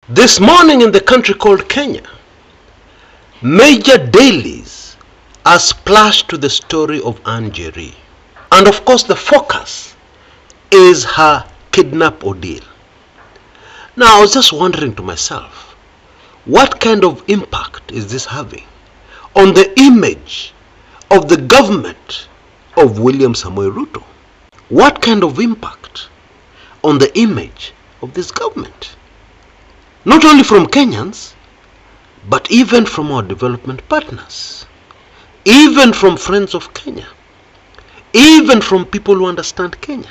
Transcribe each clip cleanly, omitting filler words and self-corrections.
This morning in the country called Kenya, major dailies are splashed to the story of Ann Njoroge. And of course the focus is her kidnap ordeal. Now I was just wondering to myself, what kind of impact is this having on the image of the government of William Samoei Ruto? What kind of impact on the image of this government? Not only from Kenyans, but even from our development partners, even from friends of Kenya, even from people who understand Kenya,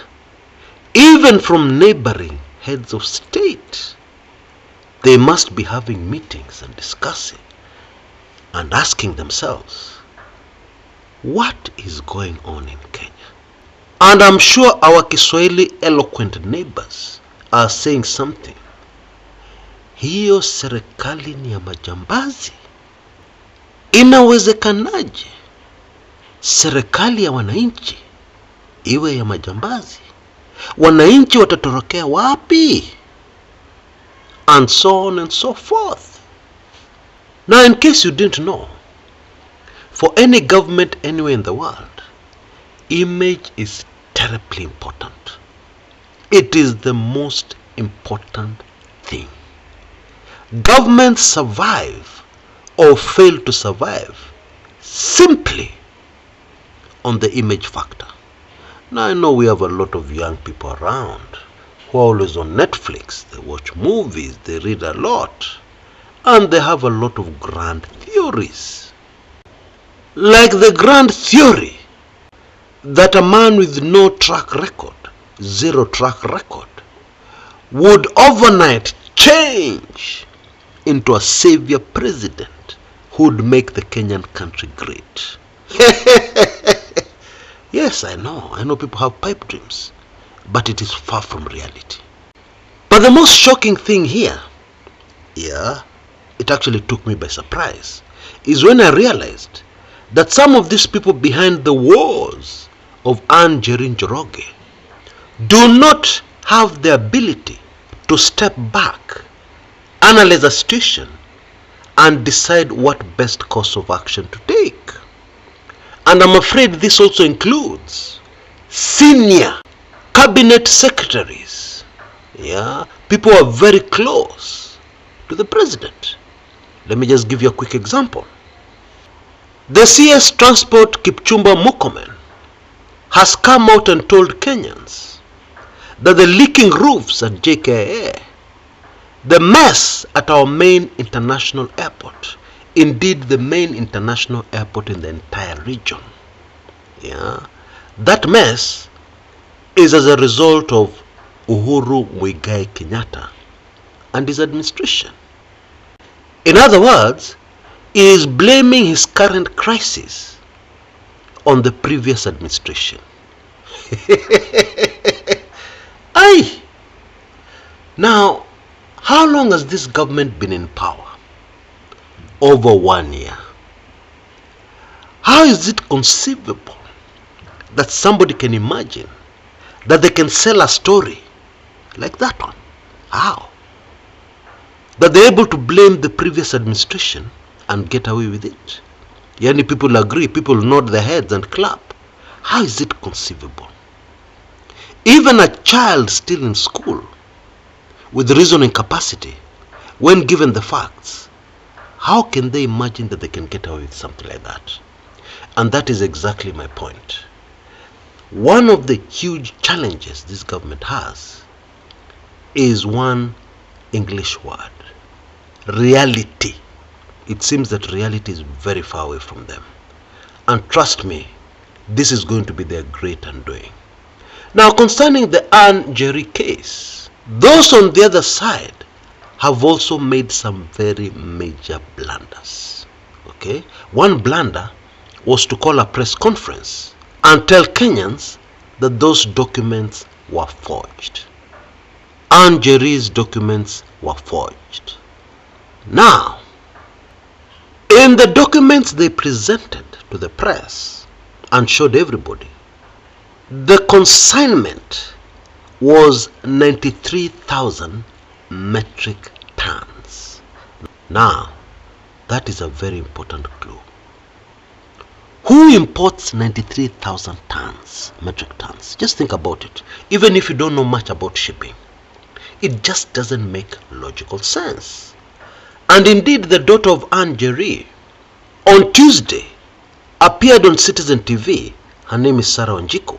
even from neighboring heads of state. They must be having meetings and discussing and asking themselves, what is going on in Kenya? And I'm sure our Kiswahili eloquent neighbors are saying something. Hiyo serikali ni ya majambazi. Inawezekanaje serikali ya wananchi iwe ya majambazi? Wananchi watatorokea wapi? And so on and so forth. Now, in case you didn't know, for any government anywhere in the world, image is terribly important. It is the most important thing. Governments survive or fail to survive simply on the image factor. Now I know we have a lot of young people around who are always on Netflix. They watch movies, they read a lot, and they have a lot of grand theories. Like the grand theory that a man with no track record, zero track record, would overnight change into a savior president who would make the Kenyan country great. Yes, I know people have pipe dreams, but it is far from reality. But the most shocking thing here, it actually took me by surprise, is when I realized that some of these people behind the wars of Ann Njoroge do not have the ability to step back, analyze a situation, and decide what best course of action to take. And I'm afraid this also includes senior cabinet secretaries, people who are very close to the president. Let me just give you a quick example. The CS Transport Kipchumba Murkomen has come out and told Kenyans that the leaking roofs at JKIA, the mess at our main international airport, indeed the main international airport in the entire region, that mess is as a result of Uhuru Muigai Kenyatta and his administration. In other words, he is blaming his current crisis on the previous administration. Aye. Now, how long has this government been in power? Over 1 year. How is it conceivable that somebody can imagine that they can sell a story like that one? How? That they're able to blame the previous administration and get away with it? Yani people agree, people nod their heads and clap. How is it conceivable? Even a child still in school with reasoning capacity, when given the facts, how can they imagine that they can get away with something like that? And that is exactly my point. One of the huge challenges this government has is one English word: reality. It seems that reality is very far away from them. And trust me, this is going to be their great undoing. Now, concerning the Ann Njoroge case, those on the other side have also made some very major blunders. Okay? One blunder was to call a press conference and tell Kenyans that those documents were forged. Ann Njoroge's documents were forged. Now, in the documents they presented to the press and showed everybody, the consignment was 93,000 metric tons. tons. Now, that is a very important clue. Who imports 93,000 tons, metric tons? Just think about it. Even if you don't know much about shipping, it just doesn't make logical sense. And indeed, the daughter of Ann Njoroge on Tuesday appeared on Citizen TV. Her name is Sarah Wanjiku,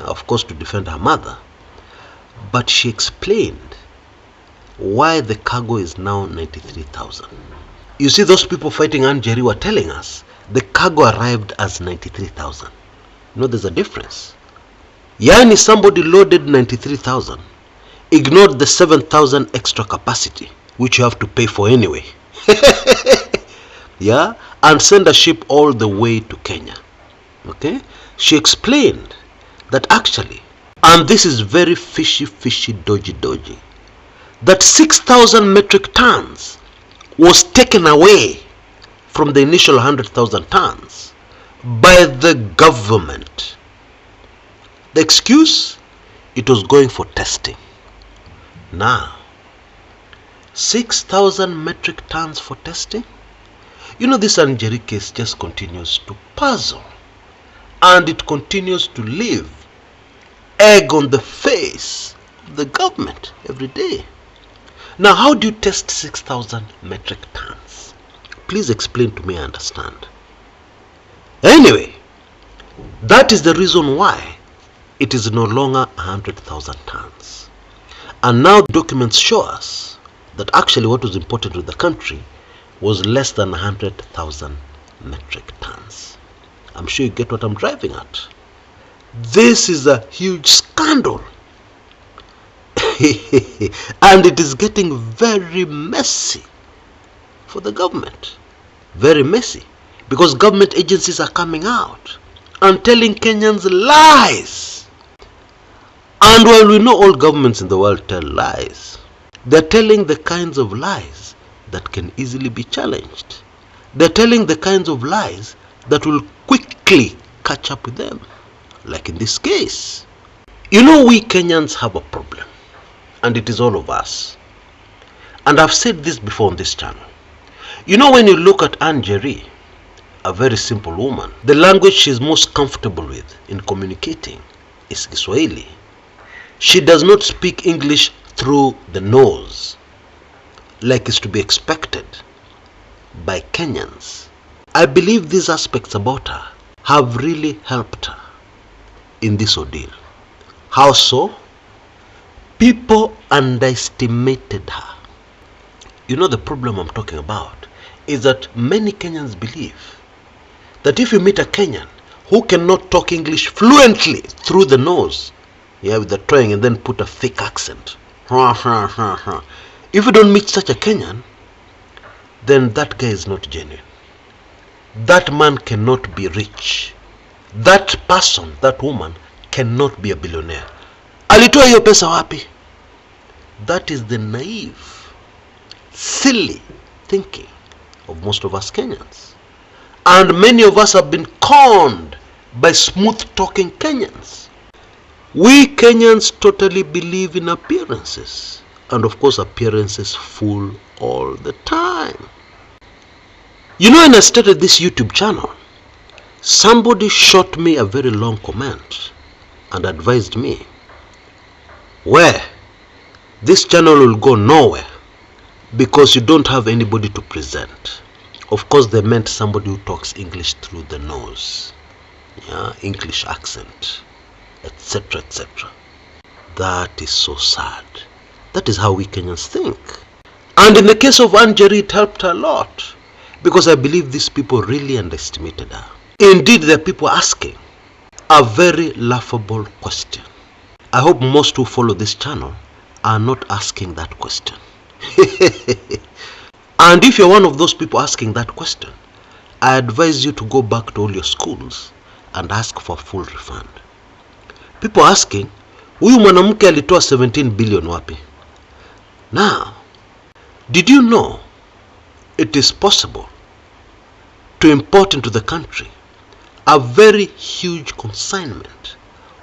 of course to defend her mother. But she explained why the cargo is now 93,000. You see, those people fighting Ann Njoroge were telling us the cargo arrived as 93,000. You know, there's a difference. Yani somebody loaded 93,000, ignored the 7,000 extra capacity, which you have to pay for anyway. Yeah, and send a ship all the way to Kenya. Okay, she explained that actually, and this is very fishy, dodgy, that 6,000 metric tons was taken away from the initial 100,000 tons by the government. The excuse? It was going for testing. Now, 6,000 metric tons for testing? You know, this Ann Njoroge case just continues to puzzle, and it continues to leave egg on the face of the government every day. Now, how do you test 6,000 metric tons? Please explain to me, I understand. Anyway, that is the reason why it is no longer 100,000 tons. And now documents show us that actually what was imported to the country was less than 100,000 metric tons. I'm sure you get what I'm driving at. This is a huge scandal. And it is getting very messy for the government. Very messy. Because government agencies are coming out and telling Kenyans lies. And while we know all governments in the world tell lies, they're telling the kinds of lies that can easily be challenged. They're telling the kinds of lies that will quickly catch up with them. Like in this case. You know, we Kenyans have a problem. And it is all of us. And I've said this before on this channel. You know, when you look at Ann Njoroge, a very simple woman, the language she's most comfortable with in communicating is Kiswahili. She does not speak English through the nose, like is to be expected by Kenyans. I believe these aspects about her have really helped her in this ordeal. How so? People underestimated her. You know, the problem I'm talking about is that many Kenyans believe that if you meet a Kenyan who cannot talk English fluently through the nose, with the twang and then put a fake accent, if you don't meet such a Kenyan, then that guy is not genuine. That man cannot be rich. That person, that woman, cannot be a billionaire. Alitoa hiyo pesa wapi? That is the naive, silly thinking of most of us Kenyans. And many of us have been conned by smooth-talking Kenyans. We Kenyans totally believe in appearances. And of course, appearances fool all the time. You know, when I started this YouTube channel, somebody shot me a very long comment and advised me, where this channel will go nowhere because you don't have anybody to present. Of course, they meant somebody who talks English through the nose, English accent, etc., etc. That is so sad. That is how we Kenyans think. And in the case of Ann Njoroge, it helped her a lot, because I believe these people really underestimated her. Indeed, there are people asking a very laughable question. I hope most who follow this channel are not asking that question. And if you're one of those people asking that question, I advise you to go back to all your schools and ask for full refund. People asking, huyu mwanamke alitoa 17 billion wapi? Now, did you know it is possible to import into the country a very huge consignment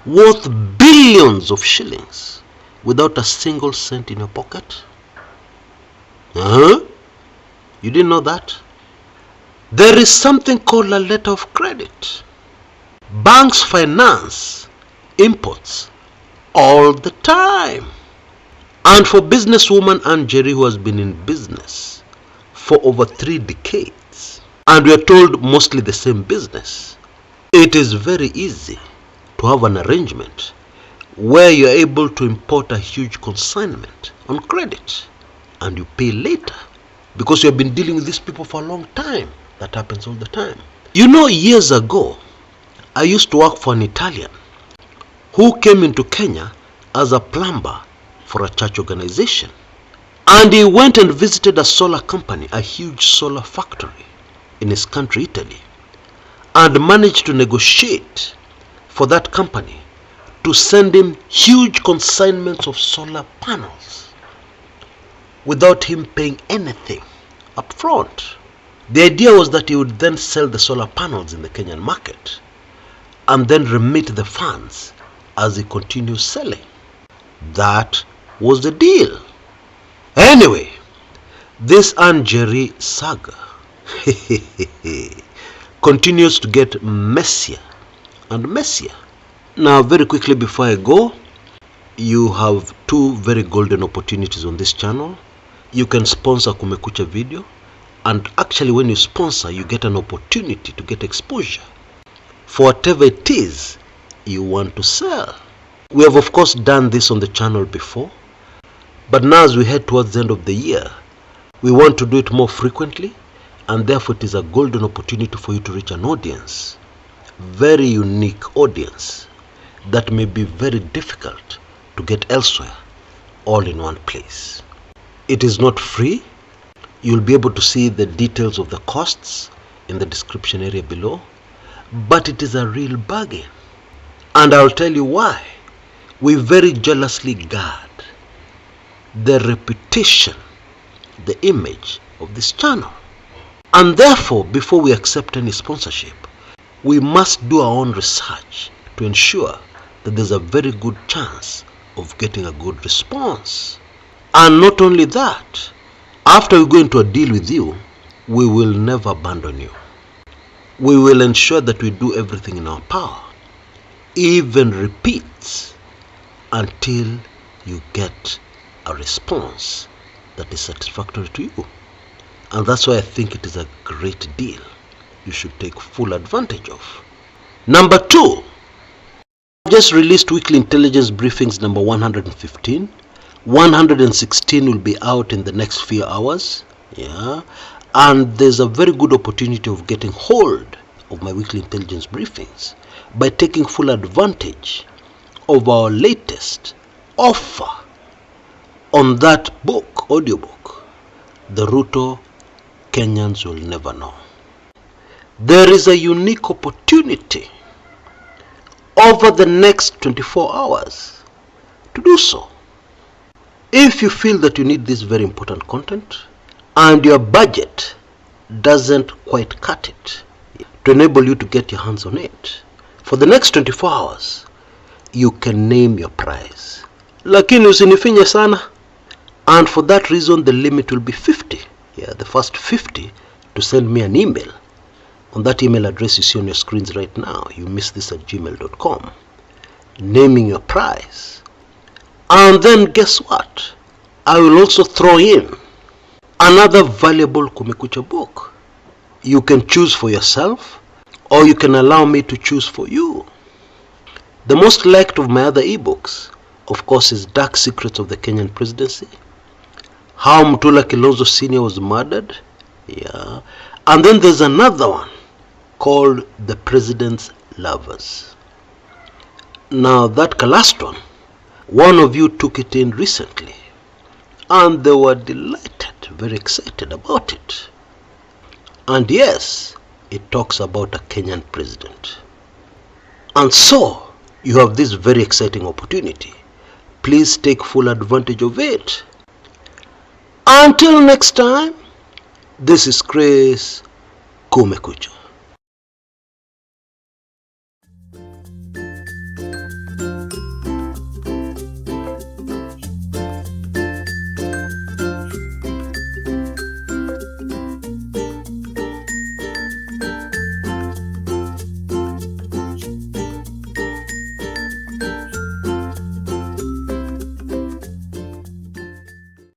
worth billions of shillings without a single cent in your pocket? You didn't know that? There is something called a letter of credit. Banks finance imports all the time. And for businesswoman Ann Njeri, who has been in business for over 3 decades, and we are told mostly the same business, it is very easy to have an arrangement where you are able to import a huge consignment on credit and you pay later because you have been dealing with these people for a long time. That happens all the time. You know, years ago, I used to work for an Italian who came into Kenya as a plumber for a church organization. And he went and visited a solar company, a huge solar factory in his country, Italy, and managed to negotiate for that company to send him huge consignments of solar panels without him paying anything up front. The idea was that he would then sell the solar panels in the Kenyan market and then remit the funds as he continues selling. That was the deal. Anyway, this Ann Njeri saga continues to get messier and messier. Now, very quickly before I go, you have 2 very golden opportunities on this channel. You can sponsor Kumekucha video, and actually when you sponsor, you get an opportunity to get exposure for whatever it is you want to sell. We have of course done this on the channel before, but now as we head towards the end of the year, we want to do it more frequently, and therefore it is a golden opportunity for you to reach an audience, very unique audience that may be very difficult to get elsewhere, all in one place. It is not free. You'll be able to see the details of the costs in the description area below, but it is a real bargain. And I'll tell you why. We very jealously guard the reputation, the image of this channel. And therefore, before we accept any sponsorship, we must do our own research to ensure that there's a very good chance of getting a good response. And not only that, after we go into a deal with you, we will never abandon you. We will ensure that we do everything in our power, even repeats, until you get a response that is satisfactory to you. And that's why I think it is a great deal you should take full advantage of. Number 2, I just released weekly intelligence briefings number 115. 116 will be out in the next few hours. And there's a very good opportunity of getting hold of my weekly intelligence briefings by taking full advantage of our latest offer on that book, audiobook, the Ruto Kenyans Will Never Know. There is a unique opportunity over the next 24 hours to do so. If you feel that you need this very important content and your budget doesn't quite cut it to enable you to get your hands on it, for the next 24 hours, you can name your price. Lakini usinifinye sana. And for that reason, the limit will be 50. The first 50 to send me an email on that email address you see on your screens right now. You miss this at gmail.com. Naming your price. And then guess what? I will also throw in another valuable Kumekucha book. You can choose for yourself, or you can allow me to choose for you. The most liked of my other ebooks, of course, is Dark Secrets of the Kenyan Presidency, How Mutula Kilonzo Sr. was murdered. And then there's another one called The President's Lovers. Now that last one of you took it in recently, and they were delighted, very excited about it. And yes, it talks about a Kenyan president. And so, you have this very exciting opportunity. Please take full advantage of it. Until next time, this is Chris Kumekucha.